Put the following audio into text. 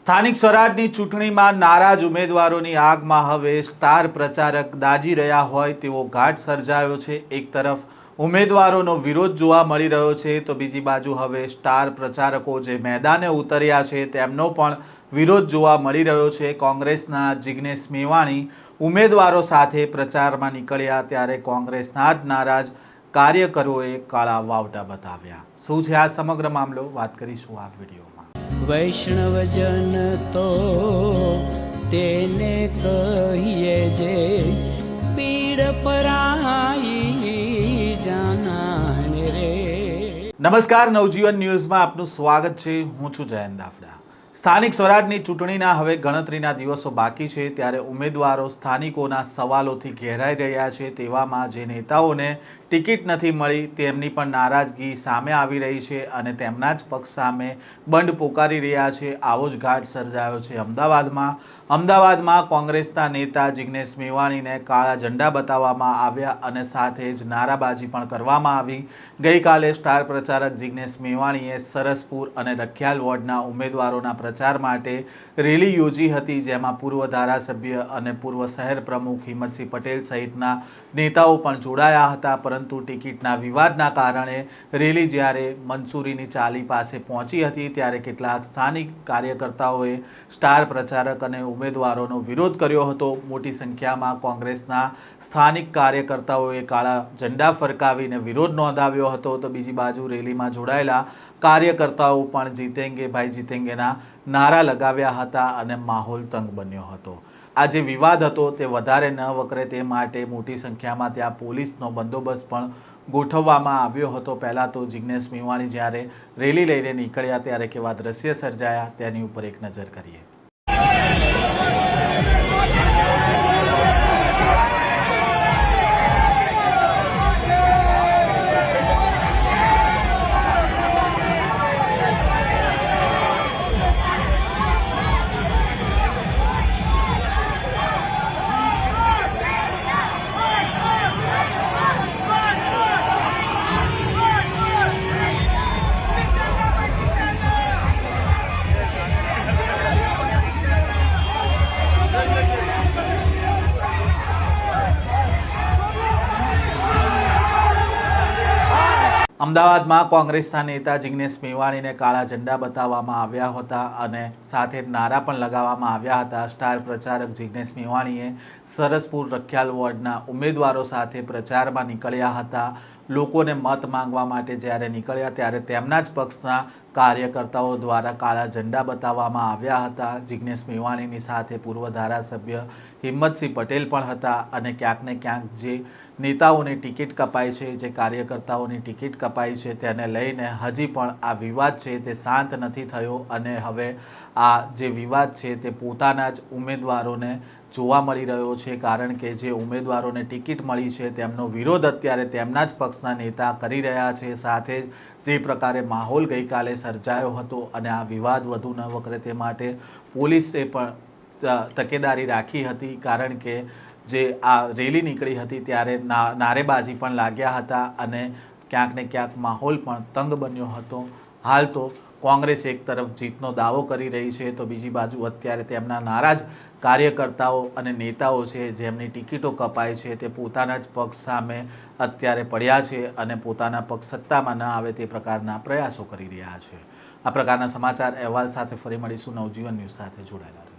સ્થાનિક સ્વરાજની ચૂંટણીમાં નારાજ ઉમેદવારોની આગમાં હવે સ્ટાર પ્રચારક દાજી રહ્યા હોય તેવો ઘાટ સર્જાયો છે। એક તરફ ઉમેદવારોનો વિરોધ જોવા મળી રહ્યો છે તો બીજી બાજુ હવે સ્ટાર પ્રચારકો જે મેદાને ઉતર્યા છે તેમનો પણ વિરોધ જોવા મળી રહ્યો છે। કોંગ્રેસના જિગ્નેશ મેવાણી ઉમેદવારો સાથે પ્રચારમાં નીકળ્યા ત્યારે કોંગ્રેસના જ નારાજ કાર્યકરોએ કાળા વાવટા બતાવ્યા। શું છે આ સમગ્ર મામલો, વાત કરીશું આ વિડીયોમાં। વૈષ્ણવજન તો તેને કહીએ જે પીડ પરાઈ જાનાને રે। નમસ્કાર, નવજીવન ન્યૂઝમાં આપનું સ્વાગત છે। હું છું જયંત દાફડા। સ્થાનિક સ્વરાજની ચૂંટણીના હવે ગણતરીના દિવસો બાકી છે ત્યારે ઉમેદવારો સ્થાનિકોના સવાલોથી ઘેરાઈ રહ્યા છે। તેવામાં જે નેતાઓને ટિકિટ નથી મળી તેમની પણ નારાજગી સામે આવી રહી છે અને તેમના જ પક્ષ સામે બંધ પોકારી રહ્યા છે। આવો જ ઘાટ સર્જાયો છે અમદાવાદમાં કોંગ્રેસના નેતા જિગ્નેશ મેવાણીને કાળા ઝંડા બતાવવામાં આવ્યા અને સાથે જ નારાબાજી પણ કરવામાં આવી। ગઈકાલે સ્ટાર પ્રચારક જિગ્નેશ મેવાણીએ સરસપુર અને રખિયાલ વોર્ડના ઉમેદવારોના પ્રચાર માટે રેલી યોજી હતી, જેમાં પૂર્વ ધારાસભ્ય અને પૂર્વ શહેર પ્રમુખ હિંમતસિંહ પટેલ સહિતના નેતાઓ પણ જોડાયા હતા। પરંતુ ટિકિટના વિવાદના કારણે રેલી જ્યારે મંસૂરીની ચાલી પાસે પહોંચી હતી ત્યારે કેટલાક સ્થાનિક કાર્યકર્તાઓએ સ્ટાર પ્રચારક અને ઉમેદવારોનો વિરોધ કર્યો હતો। મોટી સંખ્યામાં કોંગ્રેસના સ્થાનિક કાર્યકર્તાઓએ કાળા ઝંડા ફરકાવીને વિરોધ નોંધાવ્યો હતો તો બીજી બાજુ રેલીમાં જોડાયેલા કાર્યકર્તાઓ પણ જીતેંગે ભાઈ જીતેંગેના નારા લગાવ્યા હતા અને માહોલ તંગ બન્યો હતો। આ જે વિવાદ હતો તે વધારે ન વકરે તે માટે મોટી સંખ્યામાં ત્યાં પોલીસનો બંદોબસ્ત પણ ગોઠવવામાં આવ્યો હતો। પહેલાં તો જિગ્નેશ મેવાણી જ્યારે રેલી લઈને નીકળ્યા ત્યારે કેવા દ્રશ્ય સર્જાયા તેની ઉપર એક નજર કરીએ। અમદાવાદમાં કોંગ્રેસના નેતા જિગ્નેશ મેવાણીને કાળા ઝંડા બતાવવામાં આવ્યા હતા અને સાથે નારા પણ લગાવવામાં આવ્યા હતા। સ્ટાર પ્રચારક જિગ્નેશ મેવાણીએ સરસપુર રખિયાલ વોર્ડના ઉમેદવારો સાથે પ્રચારમાં નીકળ્યા હતા। લોકોને મત માંગવા માટે જ્યારે નીકળ્યા ત્યારે તેમના જ પક્ષના કાર્યકર્તાઓ દ્વારા કાળા ઝંડા બતાવવામાં આવ્યા હતા। જિગ્નેશ મેવાણીની સાથે પૂર્વ ધારાસભ્ય હિંમતસિંહ પટેલ પણ હતા અને ક્યાંક ને ક્યાંક જે નેતાઓની ટિકિટ કપાઈ છે, જે કાર્યકર્તાઓની ટિકિટ કપાઈ છે તેને લઈને હજી પણ આ વિવાદ છે તે શાંત નથી થયો અને હવે આ જે વિવાદ છે તે પોતાના જ ઉમેદવારોને જોવા મળી રહ્યો છે, કારણ કે જે ઉમેદવારોને ટિકિટ મળી છે તેમનો વિરોધ અત્યારે તેમના જ પક્ષના નેતા કરી રહ્યા છે। સાથે જ જે પ્રકારે માહોલ ગઈકાલે સર્જાયો હતો અને આ વિવાદ વધુ ન વકરે તે માટે પોલીસે પણ તકેદારી રાખી હતી, કારણ કે જે આ રેલી નીકળી હતી ત્યારે નારેબાજી પણ લાગ્યા હતા અને ક્યાંક ને ક્યાંક માહોલ પણ તંગ બન્યો હતો। હાલ તો કોંગ્રેસ એક તરફ જીતનો દાવો કરી રહી છે તો બીજી બાજુ અત્યારે તેમના નારાજ કાર્યકર્તાઓ અને નેતાઓ છે જેમની ટિકિટો કપાય છે તે પોતાના જ પક્ષ સામે અત્યારે પડ્યા છે અને પોતાના પક્ષ સત્તામાં ન આવે તે પ્રકારના પ્રયાસો કરી રહ્યા છે। આ પ્રકારના સમાચાર અહેવાલ સાથે ફરી મળીશું। નવજીવન ન્યૂઝ સાથે જોડાયેલા